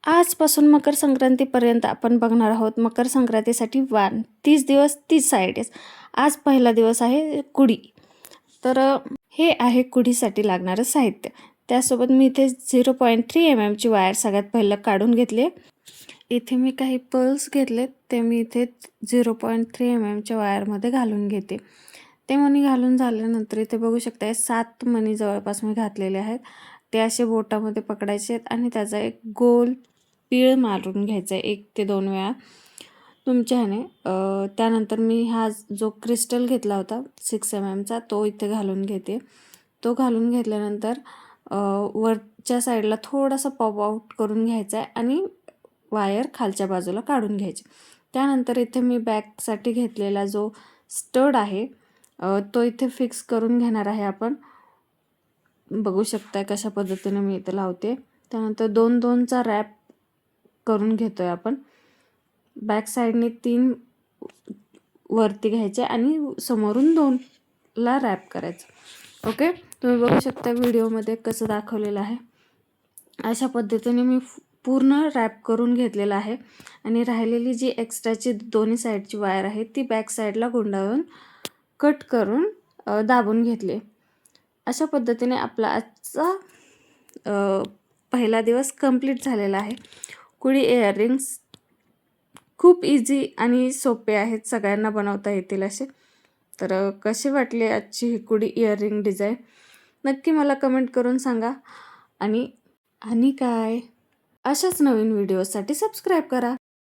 आजपासून मकर संक्रांतीपर्यंत आपण बघणार आहोत मकर संक्रांतीसाठी वाण 30 दिवस 30 साईडेस. आज पहिला दिवस आहे कुडी. तर हे आहे कुडीसाठी लागणारं साहित्य. त्यासोबत मी इथे 0.3 mm ची वायर सगळ्यात पहिलं काढून घेतली. इथे मी काही पर्ल्स घेतलेत, ते मी इथे 0.3 mm च्या वायरमध्ये घालून घेते. ते मणी घालून झाल्यानंतर इथे बघू शकता 7 मणी जवळपास मी घातलेले आहेत. ते असे बोटामध्ये पकडायचे आहेत आणि त्याचा एक गोल पीळ मारून घ्यायचा आहे 1 ते 2 वेळा तुमच्या ह्याने. त्यानंतर मी हा जो क्रिस्टल घेतला होता 6 mm चा तो इथे घालून घेते. तो घालून घेतल्यानंतर वरच्या साईडला थोडासा पॉप आउट करून घ्यायचा आहे आणि वायर खालच्या बाजूला काढून घ्यायची. त्यानंतर इथे मी बॅकसाठी घेतलेला जो स्टड आहे तो इथे फिक्स करून घेणार आहे आपण. बघू शकताय कशा पद्धतीने मी इथे लावते. त्यानंतर 2-2चा रॅप करून घेतोय आपण. बॅक साईडने 3 वरती घ्यायचे आणि समोरून 2ला रॅप करायचं. ओके, तुम्ही बघू शकता व्हिडिओमध्ये कसं दाखवलेलं आहे. अशा पद्धतीने मी पूर्ण रॅप करून घेतलेला आहे आणि राहिलेली जी एक्स्ट्राची दोन्ही साईडची वायर आहे ती बॅक साईडला गुंडाळून कट करून दाबून घेतले. अशा पद्धतीने आपला आजचा पहिला दिवस कंप्लीट झालेला आहे. कुडी इयरिंग्स खूप इझी आणि सोपे आहेत, सगळ्यांना बनवता येतील असे. तर कशी वाटली आजची ही कुडी इयरिंग डिझाईन नक्की मला कमेंट करून सांगा. आणि काय अशाच नवीन व्हिडिओसाठी सबस्क्राईब करा.